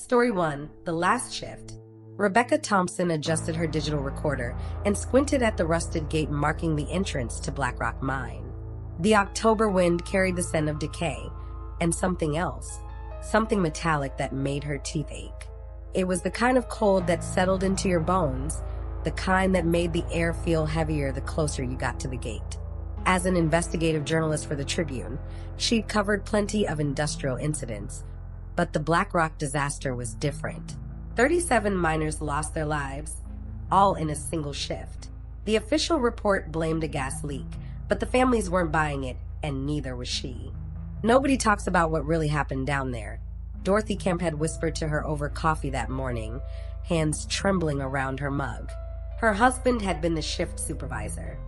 Story 1, The Last Shift. Rebecca Thompson adjusted her digital recorder and squinted at the rusted gate marking the entrance to Blackrock Mine. The October wind carried the scent of decay, and something else, something metallic that made her teeth ache. It was the kind of cold that settled into your bones, the kind that made the air feel heavier the closer you got to the gate. As an investigative journalist for the Tribune, she'd covered plenty of industrial incidents, but the Blackrock disaster was different. 37 miners lost their lives, all in a single shift. The official report blamed a gas leak, but the families weren't buying it, and neither was she. Nobody talks about what really happened down there. Dorothy Kemp had whispered to her over coffee that morning, hands trembling around her mug. Her husband had been the shift supervisor.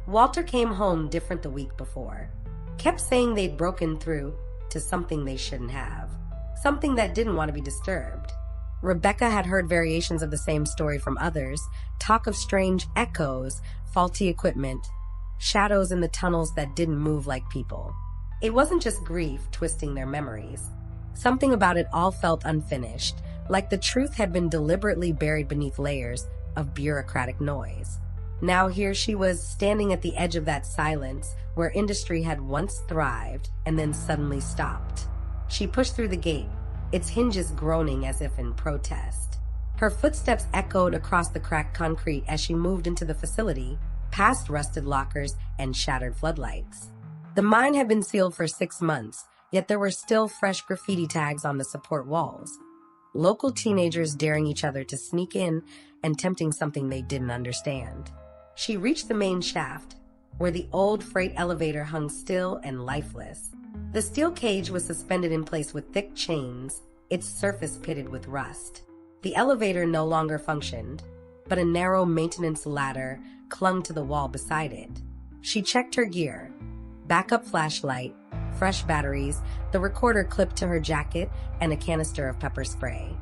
Walter came home different the week before. Kept saying they'd broken through to something they shouldn't have. Something that didn't want to be disturbed. Rebecca had heard variations of the same story from others, talk of strange echoes, faulty equipment, shadows in the tunnels that didn't move like people. It wasn't just grief twisting their memories. Something about it all felt unfinished, like the truth had been deliberately buried beneath layers of bureaucratic noise. Now here she was standing at the edge of that silence where industry had once thrived and then suddenly stopped. She pushed through the gate, its hinges groaning as if in protest. Her footsteps echoed across the cracked concrete as she moved into the facility, past rusted lockers and shattered floodlights. The mine had been sealed for 6 months, yet there were still fresh graffiti tags on the support walls. Local teenagers daring each other to sneak in and tempting something they didn't understand. She reached the main shaft, where the old freight elevator hung still and lifeless. The steel cage was suspended in place with thick chains, its surface pitted with rust. The elevator no longer functioned, but a narrow maintenance ladder clung to the wall beside it. She checked her gear. Backup flashlight, fresh batteries, the recorder clipped to her jacket, and a canister of pepper spray.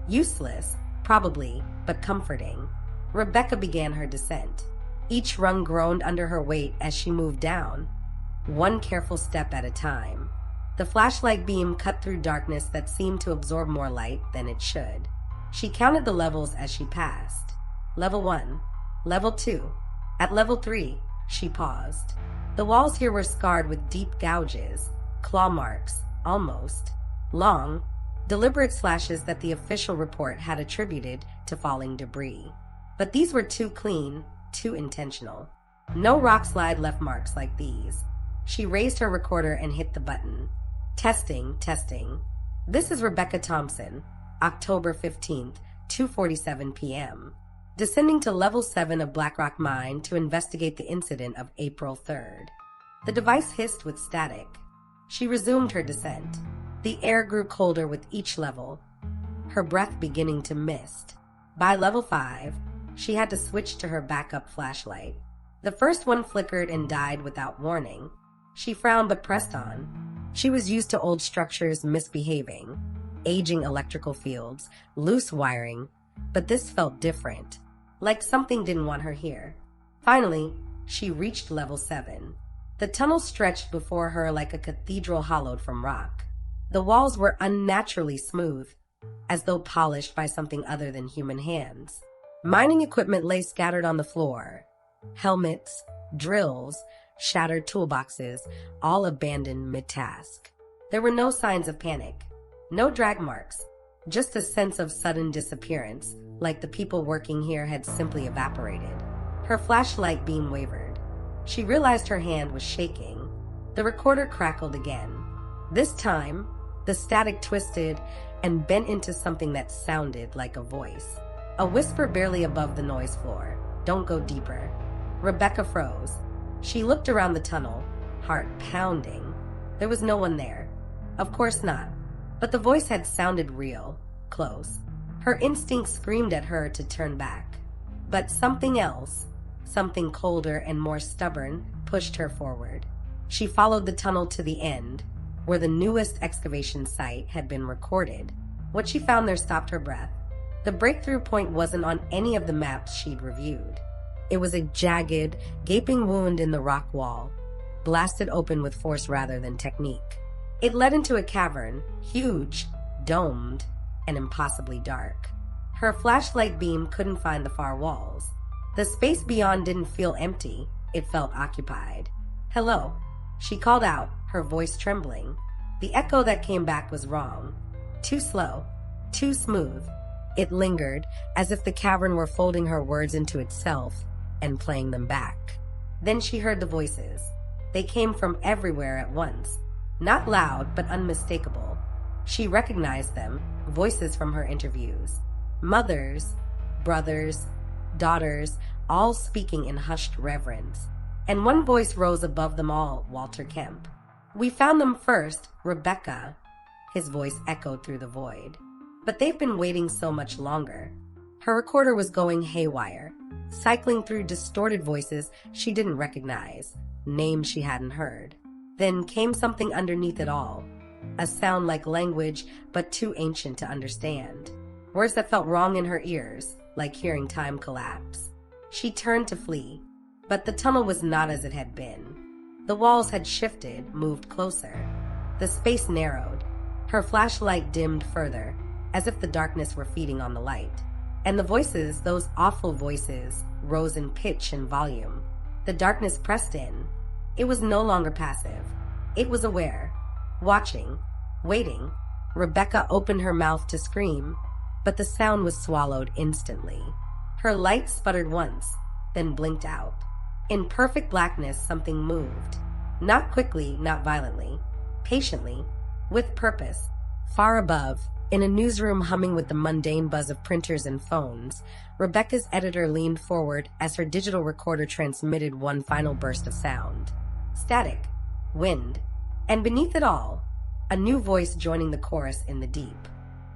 Useless, probably, but comforting. Rebecca began her descent. Each rung groaned under her weight as she moved down, one careful step at a time. The flashlight beam cut through darkness that seemed to absorb more light than it should. She counted the levels as she passed. Level 1, Level 2. At Level 3, she paused. The walls here were scarred with deep gouges, claw marks, almost long, deliberate slashes that the official report had attributed to falling debris. But these were too clean, too intentional. No rock slide left marks like these. She raised her recorder and hit the button. Testing, testing. This is Rebecca Thompson, October 15th, 2:47 p.m. Descending to Level 7 of Blackrock Mine to investigate the incident of April 3rd. The device hissed with static. She resumed her descent. The air grew colder with each level, her breath beginning to mist. By Level 5, she had to switch to her backup flashlight. The first one flickered and died without warning. She frowned but pressed on. She was used to old structures misbehaving, aging electrical fields, loose wiring, but this felt different, like something didn't want her here. Finally, she reached Level 7. The tunnel stretched before her like a cathedral hollowed from rock. The walls were unnaturally smooth, as though polished by something other than human hands. Mining equipment lay scattered on the floor. Helmets, drills, shattered toolboxes, all abandoned mid-task. There were no signs of panic, no drag marks, just a sense of sudden disappearance, like the people working here had simply evaporated. Her flashlight beam wavered. She realized her hand was shaking. The recorder crackled again. This time, the static twisted and bent into something that sounded like a voice. A whisper barely above the noise floor. Don't go deeper. Rebecca froze. She looked around the tunnel, heart pounding. There was no one there. Of course not. But the voice had sounded real, close. Her instinct screamed at her to turn back. But something else, something colder and more stubborn, pushed her forward. She followed the tunnel to the end, where the newest excavation site had been recorded. What she found there stopped her breath. The breakthrough point wasn't on any of the maps she'd reviewed. It was a jagged, gaping wound in the rock wall, blasted open with force rather than technique. It led into a cavern, huge, domed, and impossibly dark. Her flashlight beam couldn't find the far walls. The space beyond didn't feel empty, it felt occupied. "Hello," she called out, her voice trembling. The echo that came back was wrong. Too slow, too smooth. It lingered, as if the cavern were folding her words into itself and playing them back. Then she heard the voices. They came from everywhere at once. Not loud, but unmistakable. She recognized them, voices from her interviews. Mothers, brothers, daughters, all speaking in hushed reverence. And one voice rose above them all, Walter Kemp. "We found them first, Rebecca." His voice echoed through the void. "But they've been waiting so much longer." Her recorder was going haywire, cycling through distorted voices she didn't recognize, names she hadn't heard. Then came something underneath it all, a sound like language, but too ancient to understand. Words that felt wrong in her ears, like hearing time collapse. She turned to flee, but the tunnel was not as it had been. The walls had shifted, moved closer. The space narrowed. Her flashlight dimmed further, as if the darkness were feeding on the light. And the voices, those awful voices, rose in pitch and volume. The darkness pressed in. It was no longer passive. It was aware, watching, waiting. Rebecca opened her mouth to scream, but the sound was swallowed instantly. Her light sputtered once, then blinked out. In perfect blackness, something moved. Not quickly, not violently. Patiently, with purpose. Far above, in a newsroom humming with the mundane buzz of printers and phones, Rebecca's editor leaned forward as her digital recorder transmitted one final burst of sound. Static, wind, and beneath it all, a new voice joining the chorus in the deep.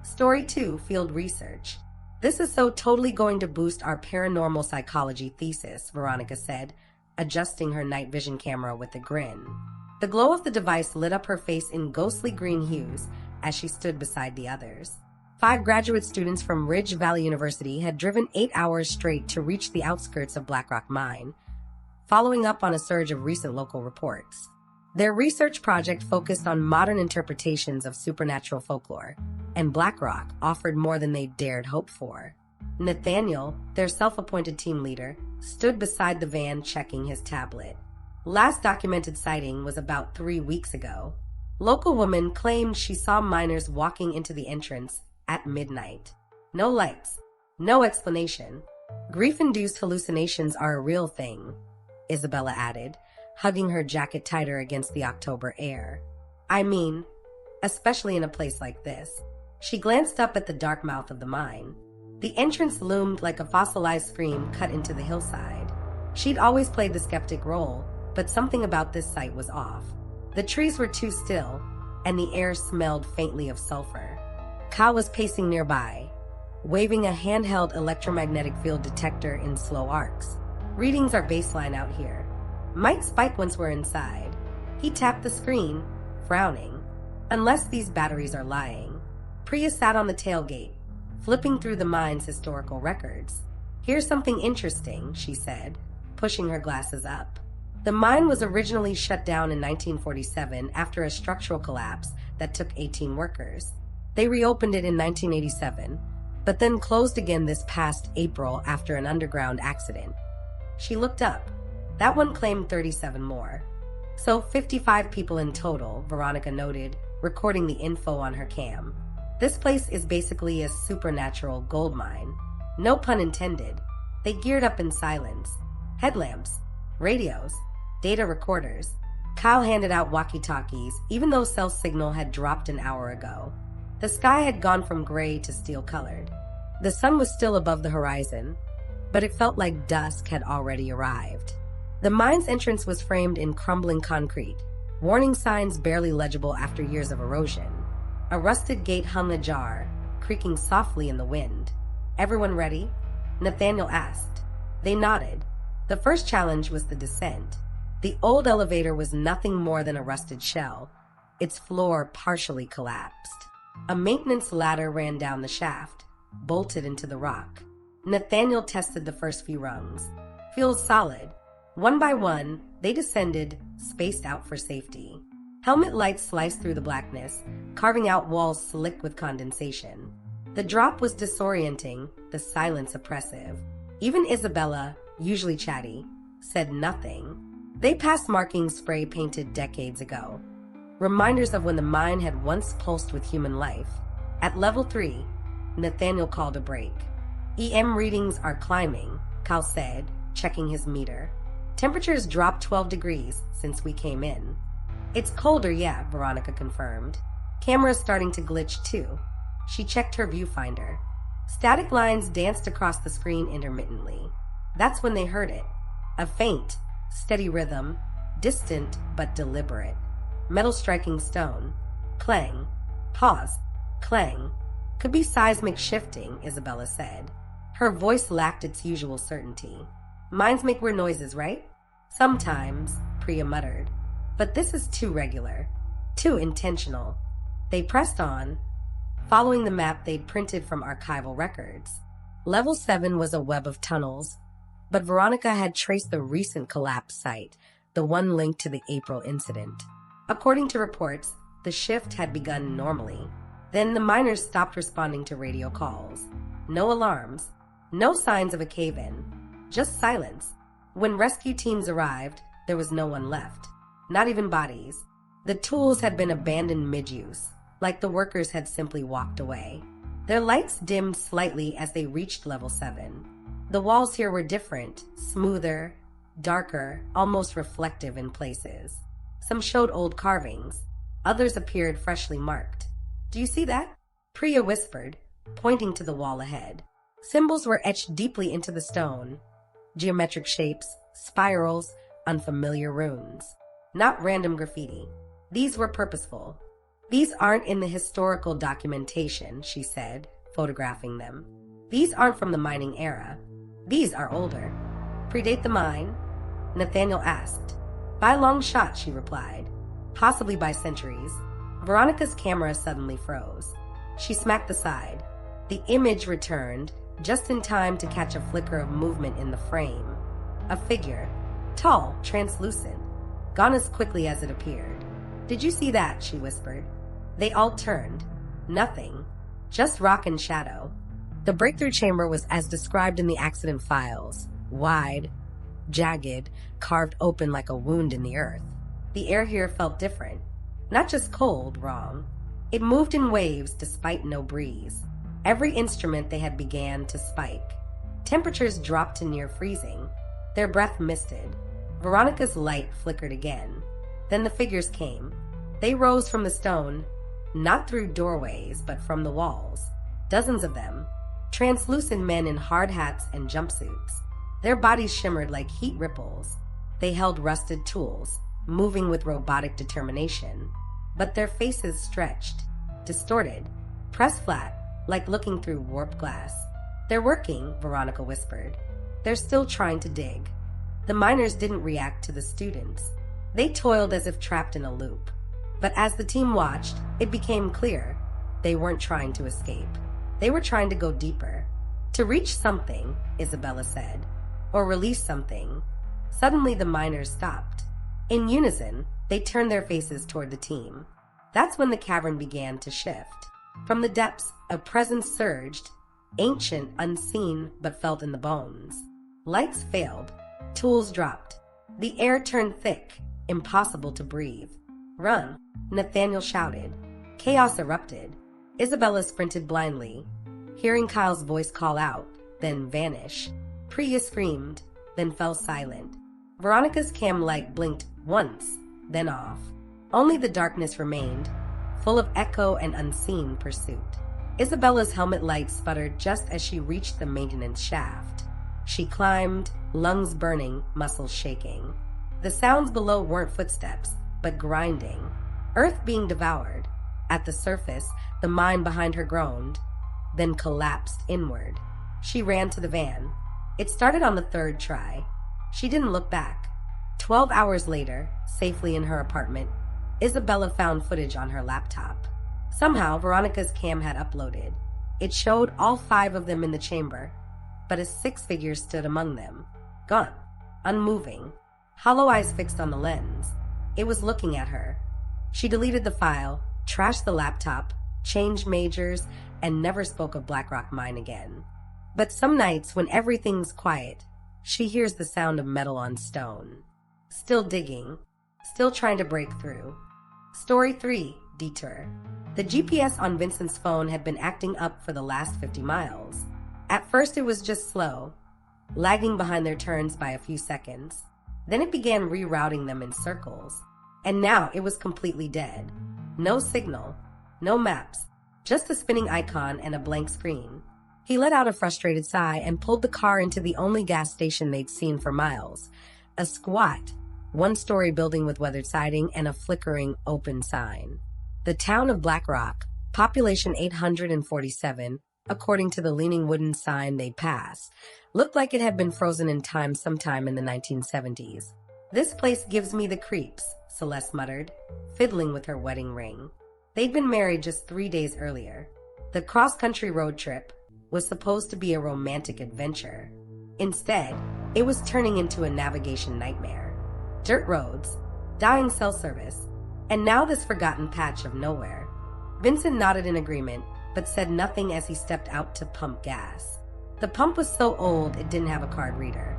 Story 2, Field Research. "This is so totally going to boost our paranormal psychology thesis," Veronica said, adjusting her night vision camera with a grin. The glow of the device lit up her face in ghostly green hues as she stood beside the others. 5 graduate students from Ridge Valley University had driven 8 hours straight to reach the outskirts of Blackrock Mine, following up on a surge of recent local reports. Their research project focused on modern interpretations of supernatural folklore, and Blackrock offered more than they dared hope for. Nathaniel, their self-appointed team leader, stood beside the van checking his tablet. Last documented sighting was about 3 weeks ago. Local woman claimed she saw miners walking into the entrance at midnight. No lights, no explanation. "Grief-induced hallucinations are a real thing," Isabella added, hugging her jacket tighter against the October air. "I mean, especially in a place like this." She glanced up at the dark mouth of the mine. The entrance loomed like a fossilized scream cut into the hillside. She'd always played the skeptic role, but something about this site was off. The trees were too still, and the air smelled faintly of sulfur. Kyle was pacing nearby, waving a handheld electromagnetic field detector in slow arcs. "Readings are baseline out here. Might spike once we're inside." He tapped the screen, frowning. "Unless these batteries are lying." Priya sat on the tailgate, flipping through the mine's historical records. "Here's something interesting," she said, pushing her glasses up. The mine was originally shut down in 1947 after a structural collapse that took 18 workers. They reopened it in 1987, but then closed again this past April after an underground accident. She looked up. That one claimed 37 more. "So 55 people in total," Veronica noted, recording the info on her cam. "This place is basically a supernatural gold mine. No pun intended." They geared up in silence. Headlamps, radios, data recorders. Kyle handed out walkie-talkies, even though cell signal had dropped an hour ago. The sky had gone from gray to steel-colored. The sun was still above the horizon, but it felt like dusk had already arrived. The mine's entrance was framed in crumbling concrete, warning signs barely legible after years of erosion. A rusted gate hung ajar, creaking softly in the wind. "Everyone ready?" Nathaniel asked. They nodded. The first challenge was the descent. The old elevator was nothing more than a rusted shell, its floor partially collapsed. A maintenance ladder ran down the shaft, bolted into the rock. Nathaniel tested the first few rungs. "Feels solid." One by one, they descended, spaced out for safety. Helmet lights sliced through the blackness, carving out walls slick with condensation. The drop was disorienting, the silence oppressive. Even Isabella, usually chatty, said nothing. They passed markings spray painted decades ago. Reminders of when the mine had once pulsed with human life. At level 3, Nathaniel called a break. EM readings are climbing, Cal said, checking his meter. Temperatures dropped 12 degrees since we came in. It's colder, yeah, Veronica confirmed. Camera's starting to glitch too. She checked her viewfinder. Static lines danced across the screen intermittently. That's when they heard it. A faint, steady rhythm, distant but deliberate. Metal striking stone. Clang. Pause. Clang. Could be seismic shifting, Isabella said. Her voice lacked its usual certainty. Mines make weird noises, right? Sometimes, Priya muttered. But this is too regular. Too intentional. They pressed on, following the map they'd printed from archival records. Level 7 was a web of tunnels, but Veronica had traced the recent collapse site, the one linked to the April incident. According to reports, the shift had begun normally. Then the miners stopped responding to radio calls. No alarms, no signs of a cave-in, just silence. When rescue teams arrived, there was no one left, not even bodies. The tools had been abandoned mid-use, like the workers had simply walked away. Their lights dimmed slightly as they reached level 7. The walls here were different, smoother, darker, almost reflective in places. Some showed old carvings. Others appeared freshly marked. Do you see that? Priya whispered, pointing to the wall ahead. Symbols were etched deeply into the stone. Geometric shapes, spirals, unfamiliar runes. Not random graffiti. These were purposeful. These aren't in the historical documentation, she said, photographing them. These aren't from the mining era. These are older. Predate the mine? Nathaniel asked. By a long shot, she replied. Possibly by centuries. Veronica's camera suddenly froze. She smacked the side. The image returned, just in time to catch a flicker of movement in the frame. A figure. Tall, translucent. Gone as quickly as it appeared. Did you see that? She whispered. They all turned. Nothing. Just rock and shadow. The breakthrough chamber was as described in the accident files. Wide, jagged, carved open like a wound in the earth. The air here felt different. Not just cold, wrong. It moved in waves despite no breeze. Every instrument they had began to spike. Temperatures dropped to near freezing. Their breath misted. Veronica's light flickered again. Then the figures came. They rose from the stone, not through doorways, but from the walls. Dozens of them. Translucent men in hard hats and jumpsuits. Their bodies shimmered like heat ripples. They held rusted tools, moving with robotic determination. But their faces stretched, distorted, pressed flat, like looking through warped glass. They're working, Veronica whispered. They're still trying to dig. The miners didn't react to the students. They toiled as if trapped in a loop. But as the team watched, it became clear. They weren't trying to escape. They were trying to go deeper. To reach something, Isabella said. Or release something. Suddenly the miners stopped. In unison, they turned their faces toward the team. That's when the cavern began to shift. From the depths, a presence surged, ancient, unseen, but felt in the bones. Lights failed. Tools dropped. The air turned thick, impossible to breathe. Run, Nathaniel shouted. Chaos erupted. Isabella sprinted blindly, hearing Kyle's voice call out, then vanish. Priya screamed, then fell silent. Veronica's cam light blinked once, then off. Only the darkness remained, full of echo and unseen pursuit. Isabella's helmet light sputtered just as she reached the maintenance shaft. She climbed, lungs burning, muscles shaking. The sounds below weren't footsteps, but grinding. Earth being devoured. At the surface, the mine behind her groaned, then collapsed inward. She ran to the van. It started on the third try. She didn't look back. 12 hours later, safely in her apartment, Isabella found footage on her laptop. Somehow, Veronica's cam had uploaded. It showed all 5 of them in the chamber, but a 6th figure stood among them. Gone. Unmoving. Hollow eyes fixed on the lens. It was looking at her. She deleted the file, trashed the laptop, changed majors, and never spoke of Blackrock Mine again. But some nights, when everything's quiet, she hears the sound of metal on stone. Still digging, still trying to break through. Story 3, Detour. The GPS on Vincent's phone had been acting up for the last 50 miles. At first it was just slow, lagging behind their turns by a few seconds. Then it began rerouting them in circles. And now it was completely dead. No signal, no maps, just a spinning icon and a blank screen. He let out a frustrated sigh and pulled the car into the only gas station they'd seen for miles. A squat, one-story building with weathered siding and a flickering open sign. The town of Blackrock, population 847, according to the leaning wooden sign they passed, looked like it had been frozen in time sometime in the 1970s. "This place gives me the creeps," Celeste muttered, fiddling with her wedding ring. They'd been married just 3 days earlier. The cross-country road trip was supposed to be a romantic adventure. Instead, it was turning into a navigation nightmare. Dirt roads, dying cell service, and now this forgotten patch of nowhere. Vincent nodded in agreement, but said nothing as he stepped out to pump gas. The pump was so old it didn't have a card reader.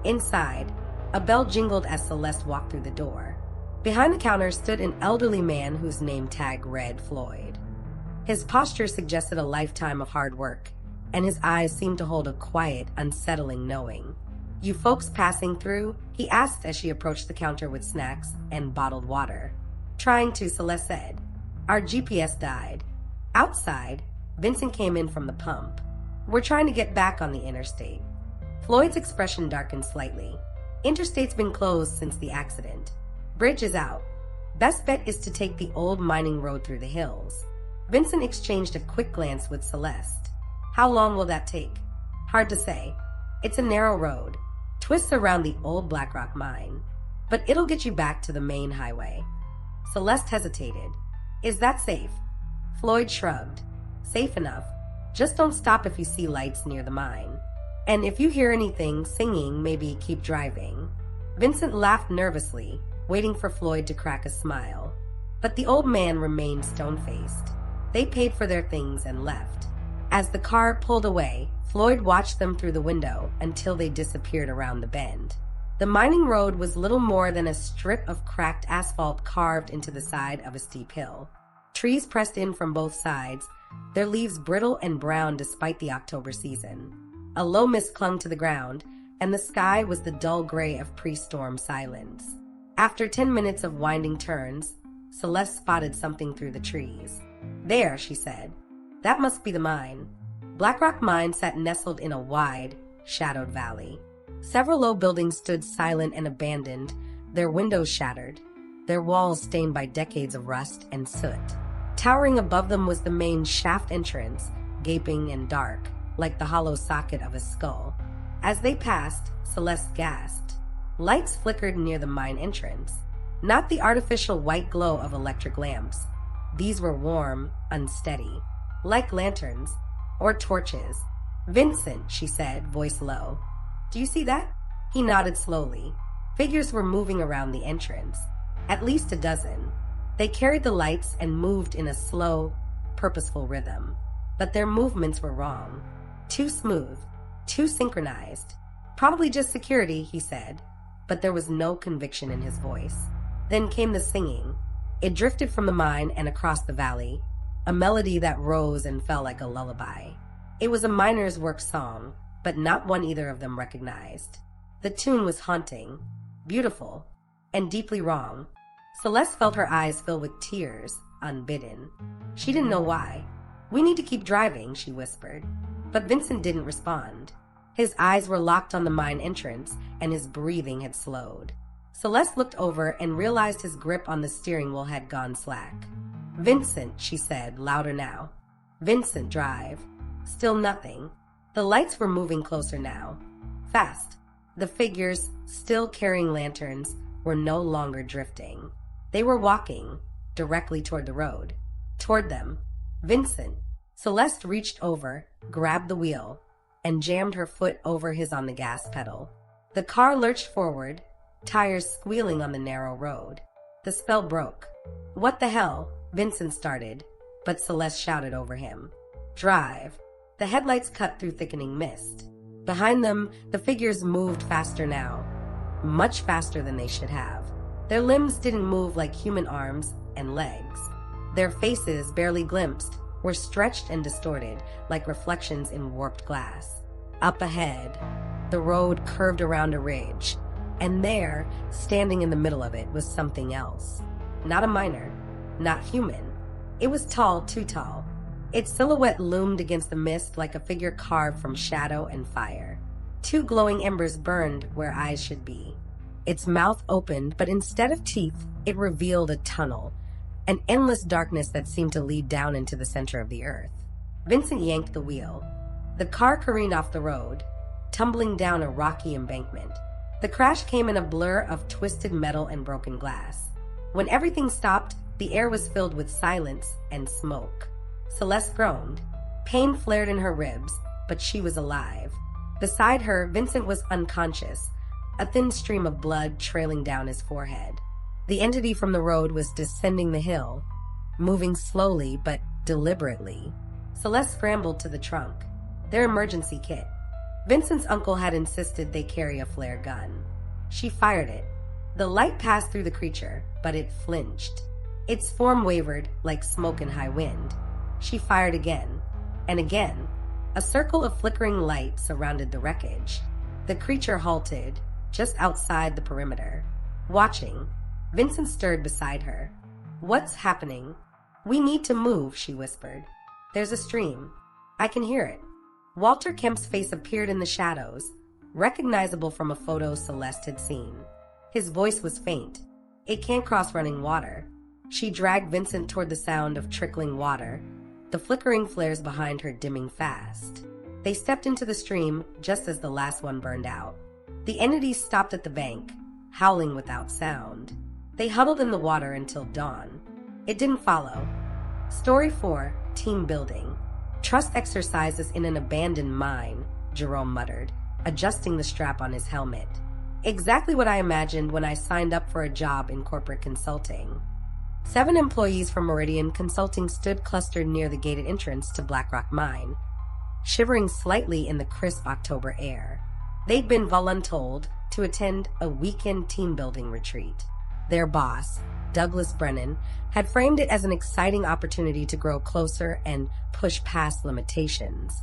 Inside, a bell jingled as Celeste walked through the door. Behind the counter stood an elderly man whose name tag read Floyd. His posture suggested a lifetime of hard work, and his eyes seemed to hold a quiet, unsettling knowing. "You folks passing through?" he asked as she approached the counter with snacks and bottled water. "Trying to," Celeste said. "Our GPS died." Outside, Vincent came in from the pump. "We're trying to get back on the interstate." Floyd's expression darkened slightly. "Interstate's been closed since the accident. Bridge is out. Best bet is to take the old mining road through the hills." Vincent exchanged a quick glance with Celeste. "How long will that take?" "Hard to say. It's a narrow road. Twists around the old Blackrock Mine. But it'll get you back to the main highway." Celeste hesitated. "Is that safe?" Floyd shrugged. "Safe enough. Just don't stop if you see lights near the mine. And if you hear anything singing, maybe keep driving." Vincent laughed nervously, waiting for Floyd to crack a smile. But the old man remained stone-faced. They paid for their things and left. As the car pulled away, Floyd watched them through the window until they disappeared around the bend. The mining road was little more than a strip of cracked asphalt carved into the side of a steep hill. Trees pressed in from both sides, their leaves brittle and brown despite the October season. A low mist clung to the ground, and the sky was the dull gray of pre-storm silence. After 10 minutes of winding turns, Celeste spotted something through the trees. "There," she said. "That must be the mine." Blackrock Mine sat nestled in a wide, shadowed valley. Several low buildings stood silent and abandoned, their windows shattered, their walls stained by decades of rust and soot. Towering above them was the main shaft entrance, gaping and dark, like the hollow socket of a skull. As they passed, Celeste gasped. Lights flickered near the mine entrance. Not the artificial white glow of electric lamps. These were warm, unsteady, like lanterns or torches. "Vincent," she said, voice low. "Do you see that?" He nodded slowly. Figures were moving around the entrance. At least a dozen. They carried the lights and moved in a slow, purposeful rhythm. But their movements were wrong. Too smooth, too synchronized. "Probably just security," he said, but there was no conviction in his voice. Then came the singing. It drifted from the mine and across the valley, a melody that rose and fell like a lullaby. It was a miner's work song, but not one either of them recognized. The tune was haunting, beautiful, and deeply wrong. Celeste felt her eyes fill with tears, unbidden. She didn't know why. "We need to keep driving," she whispered. But Vincent didn't respond. His eyes were locked on the mine entrance, and his breathing had slowed. Celeste looked over and realized his grip on the steering wheel had gone slack. "Vincent," she said, louder now. "Vincent, drive." Still nothing. The lights were moving closer now. Fast. The figures, still carrying lanterns, were no longer drifting. They were walking, directly toward the road. Toward them. "Vincent." Celeste reached over, grabbed the wheel, and jammed her foot over his on the gas pedal. The car lurched forward, tires squealing on the narrow road. The spell broke. "What the hell?" Vincent started, but Celeste shouted over him, "Drive." The headlights cut through thickening mist. Behind them, the figures moved faster now, much faster than they should have. Their limbs didn't move like human arms and legs. Their faces, barely glimpsed, were stretched and distorted like reflections in warped glass. Up ahead, the road curved around a ridge, and there, standing in the middle of it, was something else. Not a miner, not human. It was tall, too tall. Its silhouette loomed against the mist like a figure carved from shadow and fire. Two glowing embers burned where eyes should be. Its mouth opened, but instead of teeth, it revealed a tunnel, an endless darkness that seemed to lead down into the center of the earth. Vincent yanked the wheel. The car careened off the road, tumbling down a rocky embankment. The crash came in a blur of twisted metal and broken glass. When everything stopped, the air was filled with silence and smoke. Celeste groaned. Pain flared in her ribs, but she was alive. Beside her, Vincent was unconscious, a thin stream of blood trailing down his forehead. The entity from the road was descending the hill, moving slowly but deliberately. Celeste scrambled to the trunk, their emergency kit. Vincent's uncle had insisted they carry a flare gun. She fired it. The light passed through the creature, but it flinched. Its form wavered like smoke in high wind. She fired again, and again. A circle of flickering light surrounded the wreckage. The creature halted, just outside the perimeter. Watching, Vincent stirred beside her. "What's happening?" "We need to move," she whispered. "There's a stream. I can hear it." Walter Kemp's face appeared in the shadows, recognizable from a photo Celeste had seen. His voice was faint. "It can't cross running water." She dragged Vincent toward the sound of trickling water, the flickering flares behind her dimming fast. They stepped into the stream just as the last one burned out. The entity stopped at the bank, howling without sound. They huddled in the water until dawn. It didn't follow. Story 4, Team Building. "Trust exercises in an abandoned mine," Jerome muttered, adjusting the strap on his helmet. "Exactly what I imagined when I signed up for a job in corporate consulting." 7 employees from Meridian Consulting stood clustered near the gated entrance to Blackrock Mine, shivering slightly in the crisp October air. They'd been voluntold to attend a weekend team-building retreat. Their boss, Douglas Brennan, had framed it as an exciting opportunity to grow closer and push past limitations.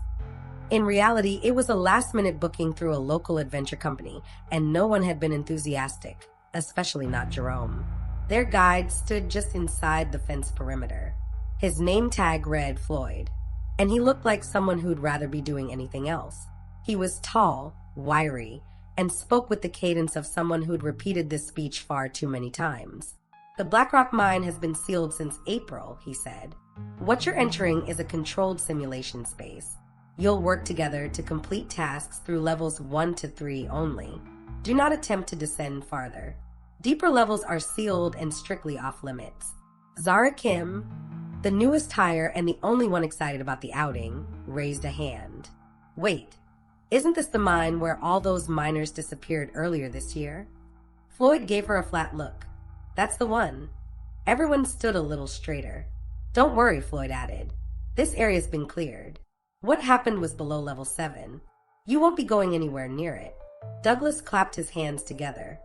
In reality, it was a last-minute booking through a local adventure company, and no one had been enthusiastic, especially not Jerome. Their guide stood just inside the fence perimeter. His name tag read Floyd, and he looked like someone who'd rather be doing anything else. He was tall, wiry, and spoke with the cadence of someone who'd repeated this speech far too many times. "The Blackrock Mine has been sealed since April," he said. "What you're entering is a controlled simulation space. You'll work together to complete tasks through levels 1 to 3 only. Do not attempt to descend farther. Deeper levels are sealed and strictly off-limits." Zara Kim, the newest hire and the only one excited about the outing, raised a hand. "Wait, isn't this the mine where all those miners disappeared earlier this year?" Floyd gave her a flat look. "That's the one." Everyone stood a little straighter. "Don't worry," Floyd added. "This area's been cleared. What happened was below level 7. You won't be going anywhere near it." Douglas clapped his hands together.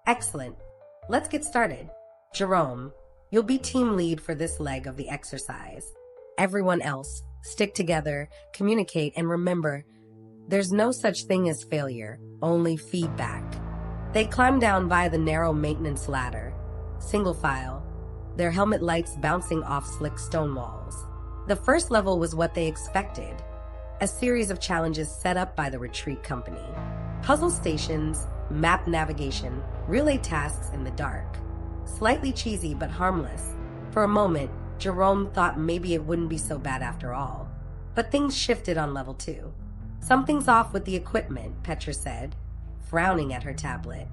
"Excellent. Let's get started. Jerome, you'll be team lead for this leg of the exercise. Everyone else, stick together, communicate, and remember, there's no such thing as failure, only feedback." They climbed down via the narrow maintenance ladder, single file, their helmet lights bouncing off slick stone walls. The first level was what they expected, a series of challenges set up by the retreat company. Puzzle stations, map navigation, relay tasks in the dark. Slightly cheesy but harmless. For a moment, Jerome thought maybe it wouldn't be so bad after all. But things shifted on level 2. "Something's off with the equipment," Petra said, frowning at her tablet.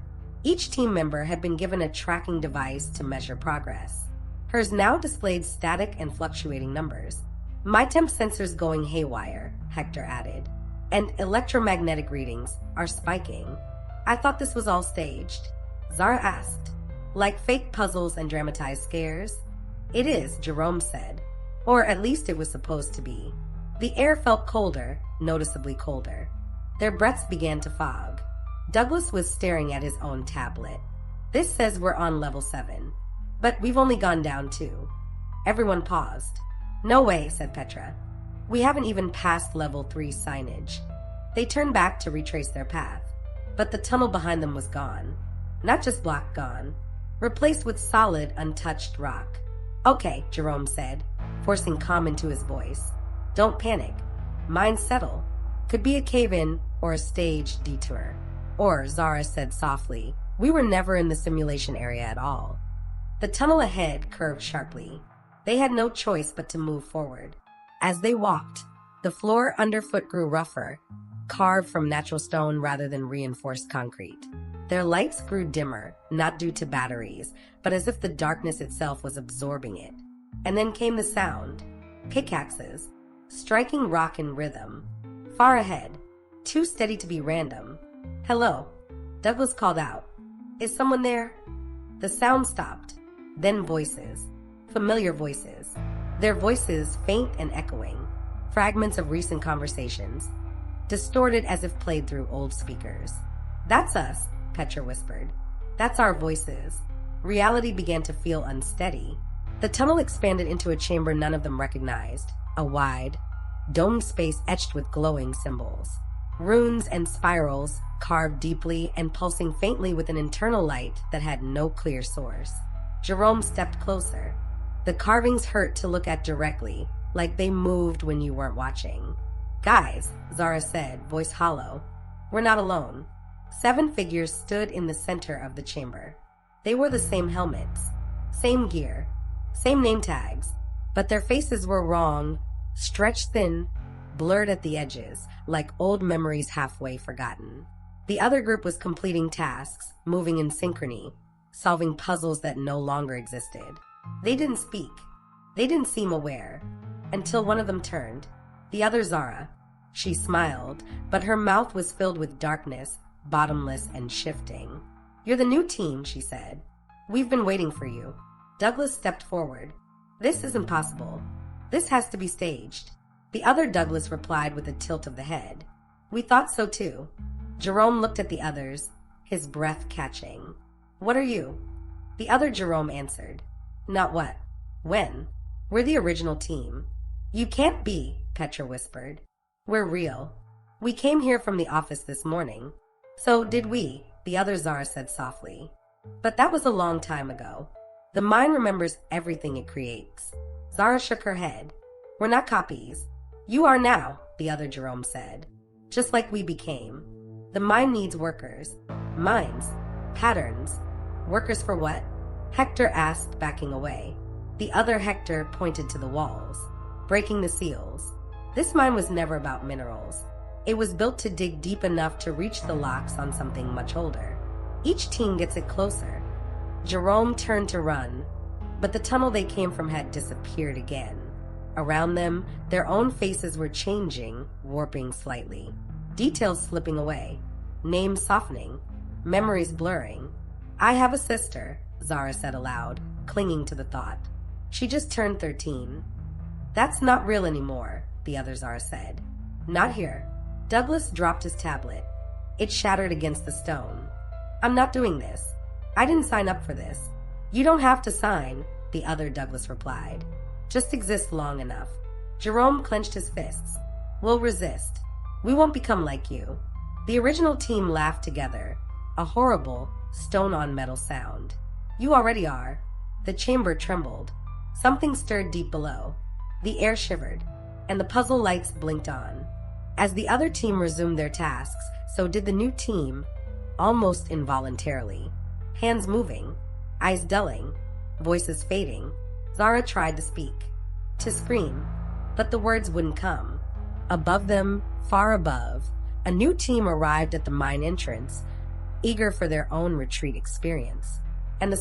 Each team member had been given a tracking device to measure progress. Hers now displayed static and fluctuating numbers. "My temp sensor's going haywire," Hector added. "And electromagnetic readings are spiking." "I thought this was all staged?" Zara asked. "Like fake puzzles and dramatized scares?" "It is," Jerome said. Or at least it was supposed to be. The air felt colder, noticeably colder. Their breaths began to fog. Douglas was staring at his own tablet. This says we're on level 7. But we've only gone down 2. Everyone paused. No way, said Petra. We haven't even passed level 3 signage. They turned back to retrace their path. But the tunnel behind them was gone. Not just block gone. Replaced with solid, untouched rock. Okay, Jerome said, forcing calm into his voice. Don't panic. Minds settle. Could be a cave-in or a staged detour. Or, Zara said softly, we were never in the simulation area at all. The tunnel ahead curved sharply. They had no choice but to move forward. As they walked, the floor underfoot grew rougher, carved from natural stone rather than reinforced concrete. Their lights grew dimmer, not due to batteries, but as if the darkness itself was absorbing it. And then came the sound. Pickaxes, striking rock in rhythm. Far ahead, too steady to be random. Hello, Douglas called out. Is someone there? The sound stopped. Then voices. Familiar voices. Their voices faint and echoing. Fragments of recent conversations. Distorted as if played through old speakers. That's us, Petra whispered. That's our voices. Reality began to feel unsteady. The tunnel expanded into a chamber none of them recognized. A wide, domed space etched with glowing symbols. Runes and spirals, carved deeply and pulsing faintly with an internal light that had no clear source. Jerome stepped closer. The carvings hurt to look at directly, like they moved when you weren't watching. Guys, Zara said, voice hollow. We're not alone. 7 figures stood in the center of the chamber. They wore the same helmets, same gear, same name tags, but their faces were wrong, stretched thin, blurred at the edges, like old memories halfway forgotten. The other group was completing tasks, moving in synchrony, solving puzzles that no longer existed. They didn't speak. They didn't seem aware, until one of them turned. The other Zara. She smiled, but her mouth was filled with darkness, bottomless and shifting. You're the new team, she said. We've been waiting for you. Douglas stepped forward. This isn't possible. This has to be staged. The other Douglas replied with a tilt of the head. We thought so too. Jerome looked at the others, his breath catching. What are you? The other Jerome answered. Not what? When? We're the original team. You can't be, Petra whispered. We're real. We came here from the office this morning. So did we, the other Zara said softly. But that was a long time ago. The mind remembers everything it creates. Zara shook her head. We're not copies. You are now, the other Jerome said. Just like we became. The mind needs workers. Minds. Patterns. Workers for what? Hector asked, backing away. The other Hector pointed to the walls, breaking the seals. This mine was never about minerals. It was built to dig deep enough to reach the locks on something much older. Each team gets it closer. Jerome turned to run, but the tunnel they came from had disappeared again. Around them, their own faces were changing, warping slightly. Details slipping away. Names softening. Memories blurring. I have a sister, Zara said aloud, clinging to the thought. She just turned 13. That's not real anymore, the other Zara said. Not here. Douglas dropped his tablet. It shattered against the stone. I'm not doing this. I didn't sign up for this. You don't have to sign, the other Douglas replied. Just exist long enough. Jerome clenched his fists. We'll resist. We won't become like you. The original team laughed together, a horrible, stone-on-metal sound. You already are. The chamber trembled. Something stirred deep below. The air shivered, and the puzzle lights blinked on. As the other team resumed their tasks, so did the new team, almost involuntarily. Hands moving, eyes dulling, voices fading. Zara tried to speak, to scream, but the words wouldn't come. Above them, far above, a new team arrived at the mine entrance, eager for their own retreat experience. And the